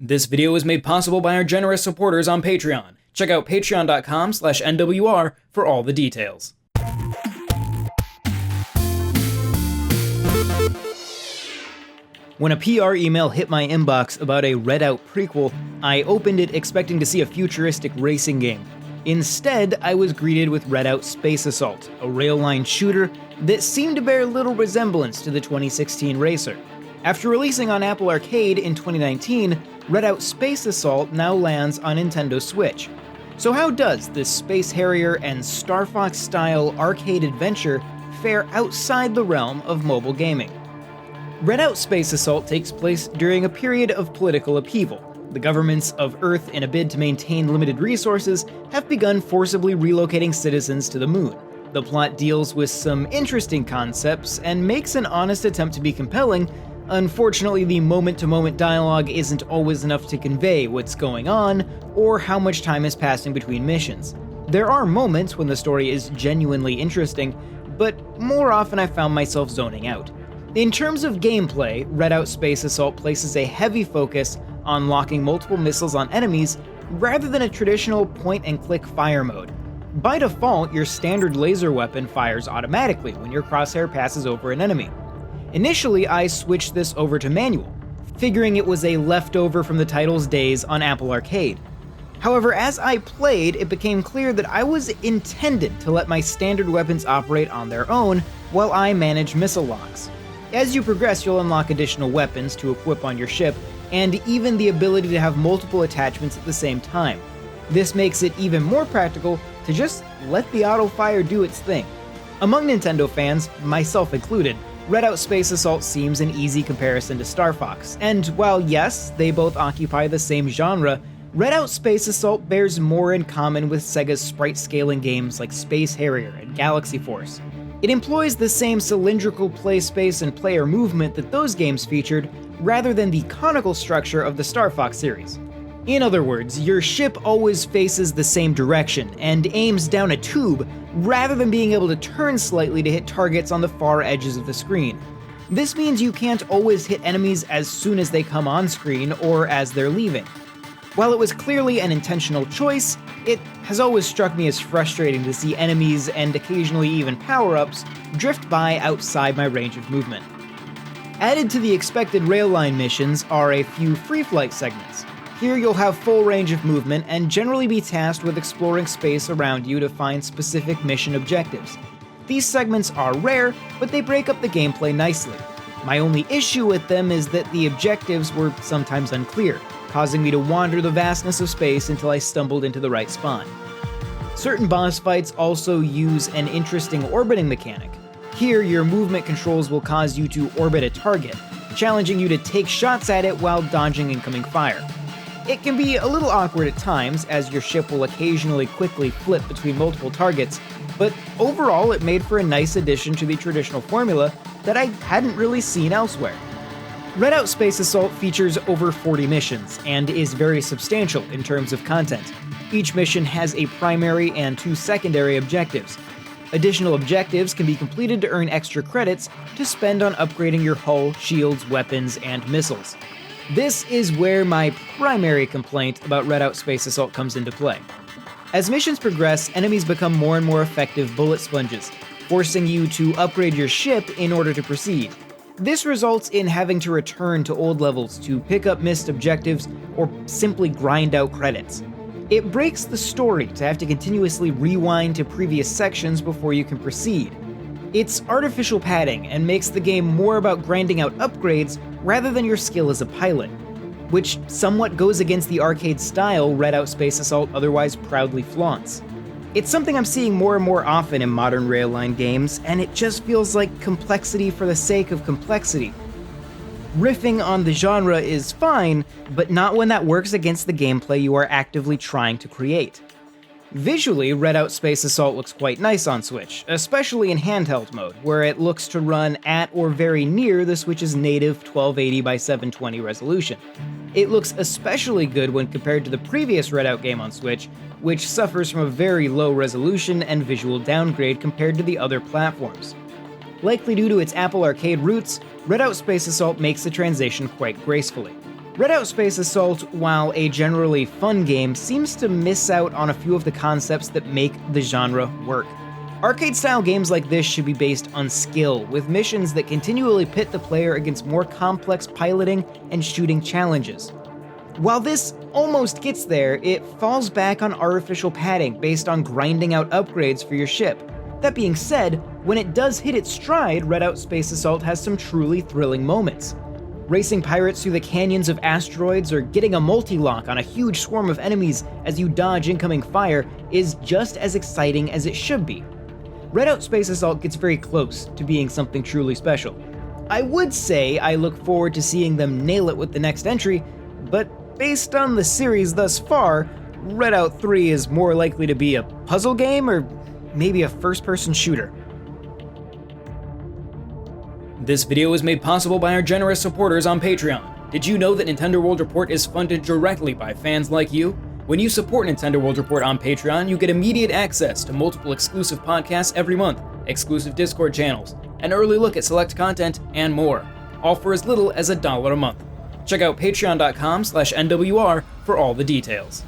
This video was made possible by our generous supporters on Patreon. Check out patreon.com/NWR for all the details. When a PR email hit my inbox about a Redout prequel, I opened it expecting to see a futuristic racing game. Instead, I was greeted with Redout Space Assault, a rail-line shooter that seemed to bear little resemblance to the 2016 racer. After releasing on Apple Arcade in 2019, Redout Space Assault now lands on Nintendo Switch. So how does this Space Harrier and Star Fox-style arcade adventure fare outside the realm of mobile gaming? Redout Space Assault takes place during a period of political upheaval. The governments of Earth, in a bid to maintain limited resources, have begun forcibly relocating citizens to the moon. The plot deals with some interesting concepts and makes an honest attempt to be compelling. Unfortunately, the moment-to-moment dialogue isn't always enough to convey what's going on or how much time is passing between missions. There are moments when the story is genuinely interesting, but more often I found myself zoning out. In terms of gameplay, Redout Space Assault places a heavy focus on locking multiple missiles on enemies rather than a traditional point-and-click fire mode. By default, your standard laser weapon fires automatically when your crosshair passes over an enemy. Initially, I switched this over to manual, figuring it was a leftover from the title's days on Apple Arcade. However, as I played, it became clear that I was intended to let my standard weapons operate on their own while I manage missile locks. As you progress, you'll unlock additional weapons to equip on your ship, and even the ability to have multiple attachments at the same time. This makes it even more practical to just let the auto-fire do its thing. Among Nintendo fans, myself included, Redout Space Assault seems an easy comparison to Star Fox, and while yes, they both occupy the same genre, Redout Space Assault bears more in common with Sega's sprite-scaling games like Space Harrier and Galaxy Force. It employs the same cylindrical play space and player movement that those games featured, rather than the conical structure of the Star Fox series. In other words, your ship always faces the same direction and aims down a tube, rather than being able to turn slightly to hit targets on the far edges of the screen. This means you can't always hit enemies as soon as they come on screen or as they're leaving. While it was clearly an intentional choice, it has always struck me as frustrating to see enemies and occasionally even power-ups drift by outside my range of movement. Added to the expected rail line missions are a few free flight segments. Here you'll have full range of movement and generally be tasked with exploring space around you to find specific mission objectives. These segments are rare, but they break up the gameplay nicely. My only issue with them is that the objectives were sometimes unclear, causing me to wander the vastness of space until I stumbled into the right spawn. Certain boss fights also use an interesting orbiting mechanic. Here, your movement controls will cause you to orbit a target, challenging you to take shots at it while dodging incoming fire. It can be a little awkward at times, as your ship will occasionally quickly flip between multiple targets, but overall it made for a nice addition to the traditional formula that I hadn't really seen elsewhere. Redout Space Assault features over 40 missions, and is very substantial in terms of content. Each mission has a primary and 2 secondary objectives. Additional objectives can be completed to earn extra credits to spend on upgrading your hull, shields, weapons, and missiles. This is where my primary complaint about Redout Space Assault comes into play. As missions progress, enemies become more and more effective bullet sponges, forcing you to upgrade your ship in order to proceed. This results in having to return to old levels to pick up missed objectives or simply grind out credits. It breaks the story to have to continuously rewind to previous sections before you can proceed. It's artificial padding and makes the game more about grinding out upgrades rather than your skill as a pilot, which somewhat goes against the arcade style Redout Space Assault otherwise proudly flaunts. It's something I'm seeing more and more often in modern railline games, and it just feels like complexity for the sake of complexity. Riffing on the genre is fine, but not when that works against the gameplay you are actively trying to create. Visually, Redout Space Assault looks quite nice on Switch, especially in handheld mode, where it looks to run at or very near the Switch's native 1280 by 720 resolution. It looks especially good when compared to the previous Redout game on Switch, which suffers from a very low resolution and visual downgrade compared to the other platforms. Likely due to its Apple Arcade roots, Redout Space Assault makes the transition quite gracefully. Redout Space Assault, while a generally fun game, seems to miss out on a few of the concepts that make the genre work. Arcade-style games like this should be based on skill, with missions that continually pit the player against more complex piloting and shooting challenges. While this almost gets there, it falls back on artificial padding based on grinding out upgrades for your ship. That being said, when it does hit its stride, Redout Space Assault has some truly thrilling moments. Racing pirates through the canyons of asteroids or getting a multi-lock on a huge swarm of enemies as you dodge incoming fire is just as exciting as it should be. Redout Space Assault gets very close to being something truly special. I would say I look forward to seeing them nail it with the next entry, but based on the series thus far, Redout 3 is more likely to be a puzzle game or maybe a first-person shooter. This video was made possible by our generous supporters on Patreon. Did you know that Nintendo World Report is funded directly by fans like you? When you support Nintendo World Report on Patreon, you get immediate access to multiple exclusive podcasts every month, exclusive Discord channels, an early look at select content, and more, all for as little as $1 a month. Check out patreon.com/NWR for all the details.